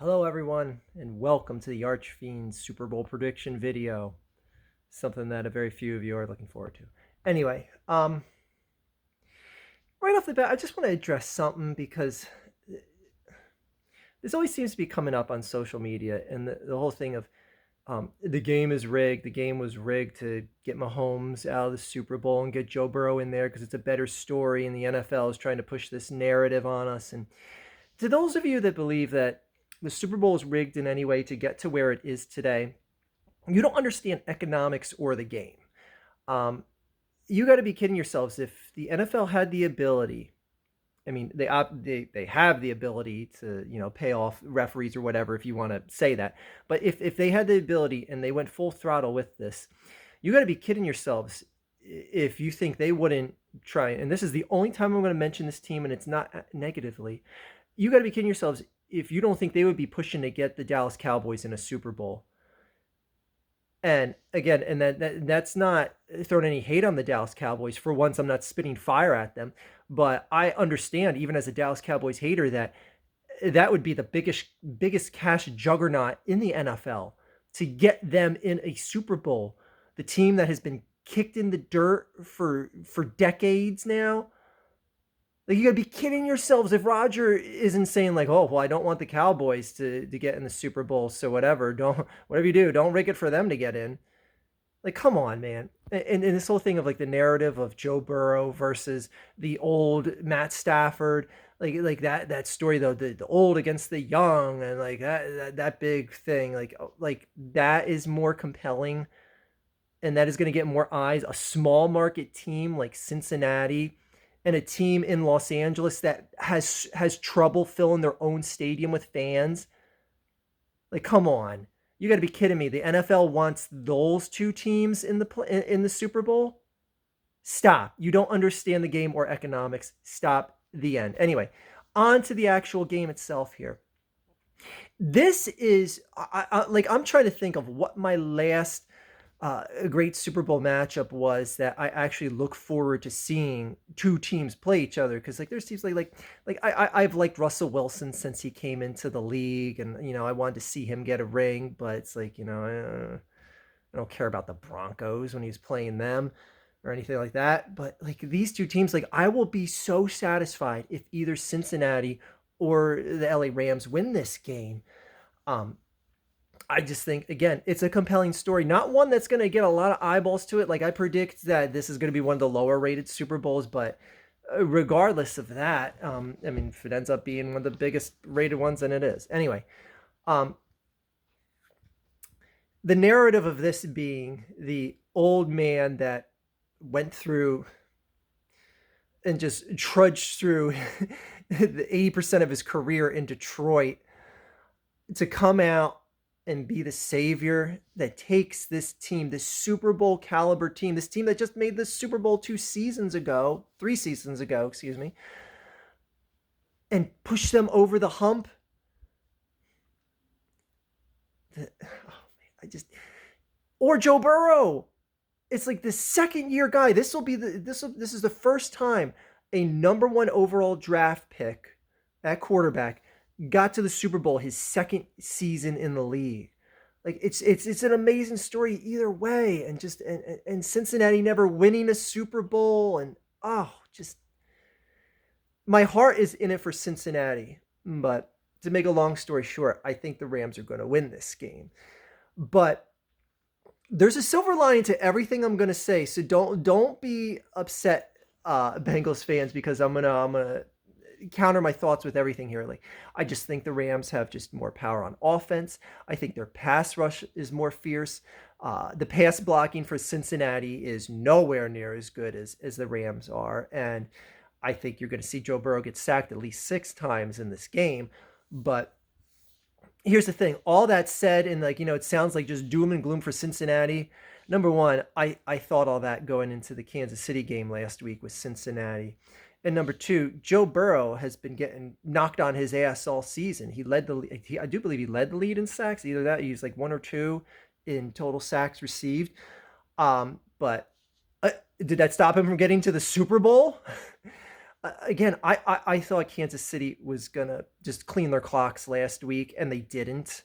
Hello, everyone, and welcome to the Archfiend Super Bowl prediction video. Something that a very few of you are looking forward to. Anyway, right off the bat, I just want to address something because this always seems to be coming up on social media, and the whole thing of the game is rigged. The game was rigged to get Mahomes out of the Super Bowl and get Joe Burrow in there because it's a better story, and the NFL is trying to push this narrative on us. And to those of you that believe that the Super Bowl is rigged in any way to get to where it is today, you don't understand economics or the game. Um, you got to be kidding yourselves. If the NFL had the ability, I mean, they have the ability to pay off referees or whatever, if you want to say that. But if they had the ability and they went full throttle with this, you got to be kidding yourselves if you think they wouldn't try. And this is the only time I'm going to mention this team, and it's not negatively. You got to be kidding yourselves if you don't think they would be pushing to get the Dallas Cowboys in a Super Bowl. And again, and that's not throwing any hate on the Dallas Cowboys. For once, I'm not spitting fire at them, but I understand, even as a Dallas Cowboys hater, that would be the biggest cash juggernaut in the NFL to get them in a Super Bowl. The team that has been kicked in the dirt for decades now. Like, you gotta be kidding yourselves if Roger isn't saying like, oh, well, I don't want the Cowboys to get in the Super Bowl, so whatever you do, don't rig it for them to get in. Like, come on, man. And this whole thing of like the narrative of Joe Burrow versus the old Matt Stafford, like that story though, the old against the young, and like that big thing, like that is more compelling, and that is going to get more eyes. A small market team like Cincinnati and a team in Los Angeles that has trouble filling their own stadium with fans. Like, come on. You got to be kidding me. The NFL wants those two teams in the Super Bowl? Stop. You don't understand the game or economics. Stop. The end. Anyway, on to the actual game itself here. This is I'm trying to think of what my last a great Super Bowl matchup was that I actually look forward to seeing two teams play each other, because like there's teams I've liked Russell Wilson since he came into the league, and I wanted to see him get a ring, but it's like I don't care about the Broncos when he's playing them or anything like that. But like these two teams, like I will be so satisfied if either Cincinnati or the LA Rams win this game. Um, I just think, again, it's a compelling story, not one that's going to get a lot of eyeballs to it. Like, I predict that this is going to be one of the lower rated Super Bowls, but regardless of that, I mean, if it ends up being one of the biggest rated ones, then it is. Anyway, um, the narrative of this being the old man that went through and just trudged through the 80% of his career in Detroit to come out and be the savior that takes this team, this Super Bowl caliber team, this team that just made the Super Bowl 3 seasons ago, excuse me, and push them over the hump. Or Joe Burrow. It's like the second year guy. This is the first time a number one overall draft pick at quarterback got to the Super Bowl his second season in the league. Like it's an amazing story either way, and Cincinnati never winning a Super Bowl, and just my heart is in it for Cincinnati. But to make a long story short, I think the Rams are going to win this game. But there's a silver lining to everything I'm going to say, so don't be upset, Bengals fans, because I'm gonna counter my thoughts with everything here. Like, I just think the Rams have just more power on offense. I think their pass rush is more fierce. The pass blocking for Cincinnati is nowhere near as good as the Rams are. And I think you're going to see Joe Burrow get sacked at least 6 times in this game. But here's the thing. All that said, and it sounds like just doom and gloom for Cincinnati. Number one, I thought all that going into the Kansas City game last week with Cincinnati. And number two, Joe Burrow has been getting knocked on his ass all season. I do believe he led the lead in sacks. Either that, he was like 1 or 2 in total sacks received. But did that stop him from getting to the Super Bowl? Again, I thought Kansas City was gonna just clean their clocks last week, and they didn't.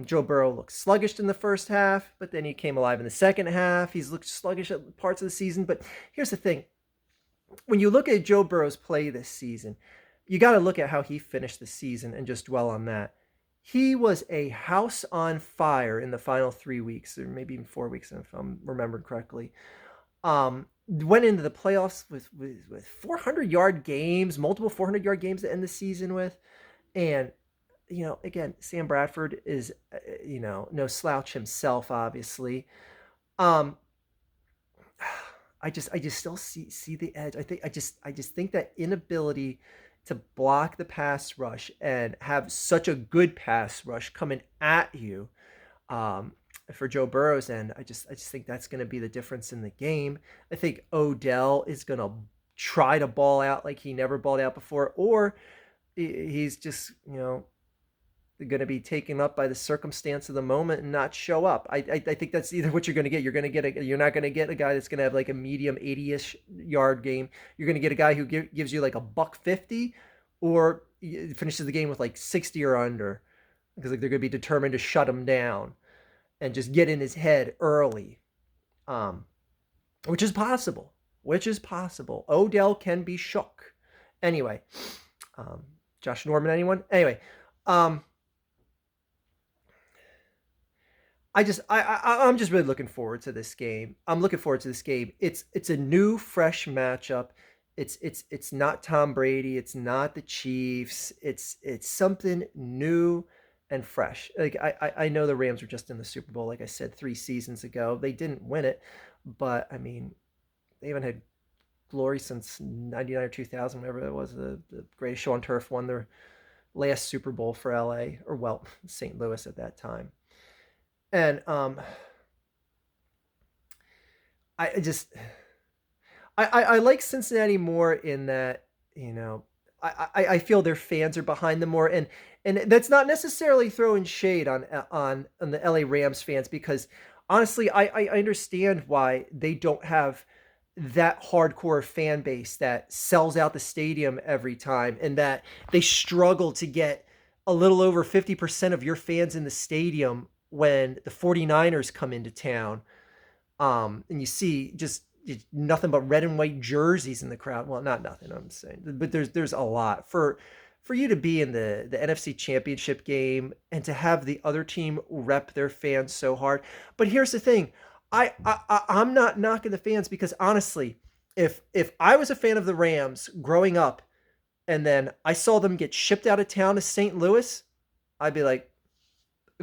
Joe Burrow looked sluggish in the first half, but then he came alive in the second half. He's looked sluggish at parts of the season. But here's the thing: when you look at Joe Burrow's play this season, you got to look at how he finished the season and just dwell on that. He was a house on fire in the final 3 weeks, or maybe even 4 weeks, if I'm remembering correctly. Went into the playoffs with 400-yard games, multiple 400-yard games to end the season with. And, again, Sam Bradford is, no slouch himself, obviously. Um, I just still see the edge. I just think that inability to block the pass rush and have such a good pass rush coming at you, um, for Joe Burrow's end, I just think that's going to be the difference in the game. I think Odell is going to try to ball out like he never balled out before, or he's just going to be taken up by the circumstance of the moment and not show up. I think that's either what you're going to get. You're not going to get a guy that's going to have like a medium 80-ish yard game. You're going to get a guy who gives you like a buck 50, or finishes the game with like 60 or under, because like they're going to be determined to shut him down and just get in his head early, um, which is possible. Odell can be shook. Anyway, Josh Norman, anyone? Anyway, um, I'm just really looking forward to this game. I'm looking forward to this game. It's a new, fresh matchup. It's not Tom Brady. It's not the Chiefs. It's something new and fresh. Like I know the Rams were just in the Super Bowl, like I said, 3 seasons ago. They didn't win it, but I mean, they haven't had glory since '99 or 2000, whenever it was. The greatest show on turf won their last Super Bowl for LA, or well, St. Louis at that time. And I just I like Cincinnati more in that, I feel their fans are behind them more, and that's not necessarily throwing shade on the LA Rams fans, because honestly I understand why they don't have that hardcore fan base that sells out the stadium every time, and that they struggle to get a little over 50% of your fans in the stadium when the 49ers come into town. And you see just nothing but red and white jerseys in the crowd. Well, not nothing, I'm saying, but there's a lot for you to be in the NFC Championship game and to have the other team rep their fans so hard. But here's the thing. I'm not knocking the fans, because honestly, if I was a fan of the Rams growing up and then I saw them get shipped out of town to St. Louis, I'd be like,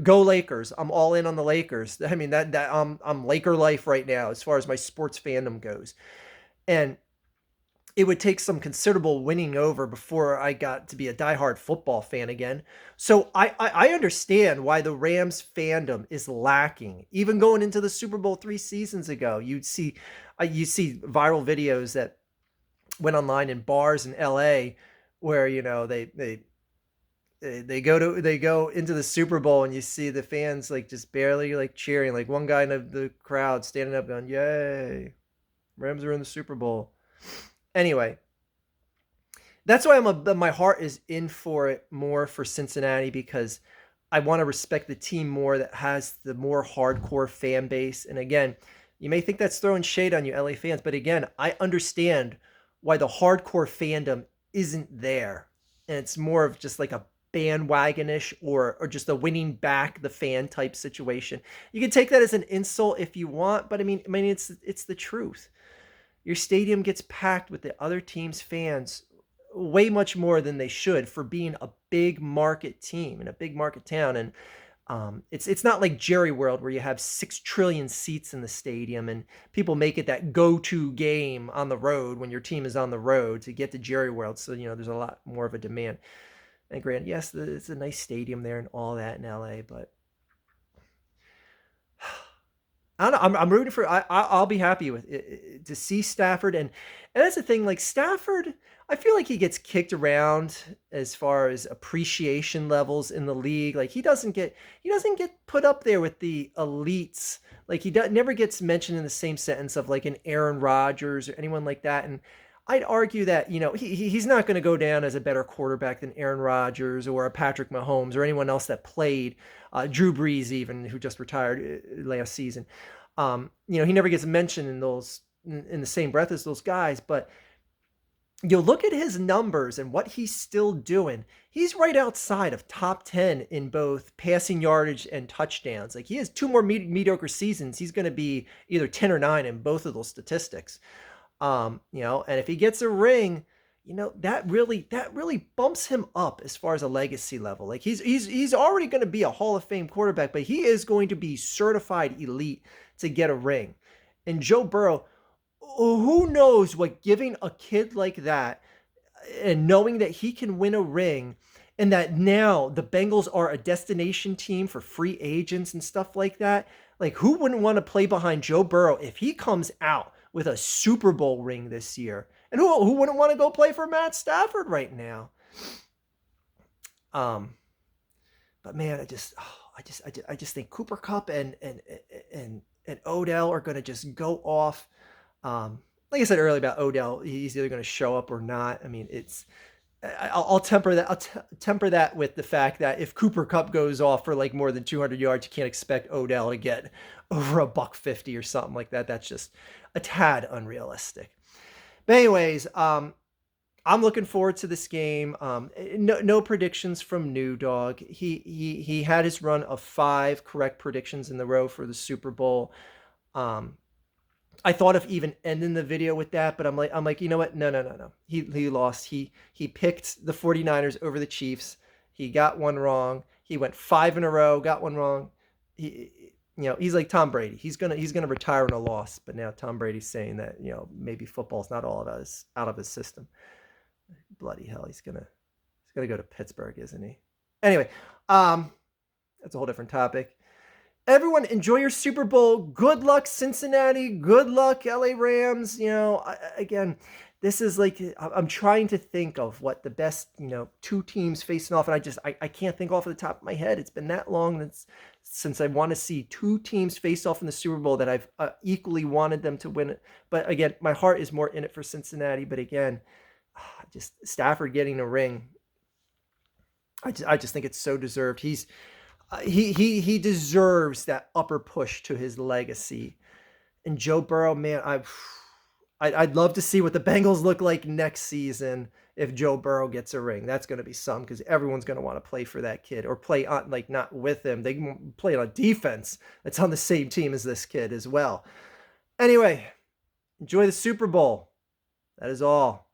go Lakers. I'm all in on the Lakers. I mean, that I'm Laker life right now as far as my sports fandom goes. And it would take some considerable winning over before I got to be a diehard football fan again. So I understand why the Rams fandom is lacking. Even going into the Super Bowl 3 seasons ago, you see viral videos that went online in bars in LA where they go into the Super Bowl, and you see the fans like just barely like cheering, like one guy in the crowd standing up going, "Yay, Rams are in the Super Bowl." Anyway, that's why my heart is in for it more for Cincinnati, because I want to respect the team more that has the more hardcore fan base. And again, you may think that's throwing shade on you LA fans, but again, I understand why the hardcore fandom isn't there. And it's more of just like a bandwagonish or just a winning back the fan type situation. You can take that as an insult if you want, but I mean it's the truth. Your stadium gets packed with the other team's fans way much more than they should for being a big market team in a big market town. And it's not like Jerry World where you have 6 trillion seats in the stadium and people make it that go-to game on the road when your team is on the road to get to Jerry World. So, there's a lot more of a demand. And granted, yes, it's a nice stadium there and all that in LA, but I don't know. I'm rooting for. I'll be happy with it, to see Stafford, and that's the thing. Like Stafford, I feel like he gets kicked around as far as appreciation levels in the league. Like he doesn't get put up there with the elites. Like never gets mentioned in the same sentence of like an Aaron Rodgers or anyone like that. And I'd argue that, he's not going to go down as a better quarterback than Aaron Rodgers or a Patrick Mahomes or anyone else that played, Drew Brees even, who just retired last season. He never gets mentioned in the same breath as those guys, but you look at his numbers and what he's still doing. He's right outside of top 10 in both passing yardage and touchdowns. Like, he has two more mediocre seasons. He's going to be either 10 or 9 in both of those statistics. And if he gets a ring, that really bumps him up as far as a legacy level. Like, he's already going to be a Hall of Fame quarterback, but he is going to be certified elite to get a ring. And Joe Burrow, who knows what giving a kid like that and knowing that he can win a ring, and that now the Bengals are a destination team for free agents and stuff like that. Like, who wouldn't want to play behind Joe Burrow if he comes out with a Super Bowl ring this year? And who wouldn't want to go play for Matt Stafford right now? But man, I just think Cooper Kupp and Odell are going to just go off. Like I said earlier about Odell, he's either going to show up or not. I mean, I'll temper that. Temper that with the fact that if Cooper Kupp goes off for like more than 200 yards, you can't expect Odell to get over $150 or something like that. That's just a tad unrealistic. But anyways, I'm looking forward to this game. No predictions from New Dog. He had his run of 5 correct predictions in the row for the Super Bowl. I thought of even ending the video with that, but I'm like, you know what? No. He lost. He picked the 49ers over the Chiefs. He got one wrong. He went 5 in a row, got one wrong. He's like Tom Brady. He's gonna retire in a loss. But now Tom Brady's saying that, maybe football's not all out of his system. Bloody hell, he's gonna go to Pittsburgh, isn't he? Anyway, that's a whole different topic. Everyone, enjoy your Super Bowl. Good luck, Cincinnati. Good luck, LA Rams. Again, this is like, I'm trying to think of what the best, two teams facing off, and I can't think off the top of my head. It's been that long since I want to see two teams face off in the Super Bowl that I've equally wanted them to win it. But again, my heart is more in it for Cincinnati. But again, just Stafford getting a ring, I just think it's so deserved. He deserves that upper push to his legacy. And Joe Burrow, man, I'd love to see what the Bengals look like next season if Joe Burrow gets a ring. That's going to be some, because everyone's going to want to play for that kid, or play on, like, not with him. They can play on defense that's on the same team as this kid as well. Anyway, enjoy the Super Bowl. That is all.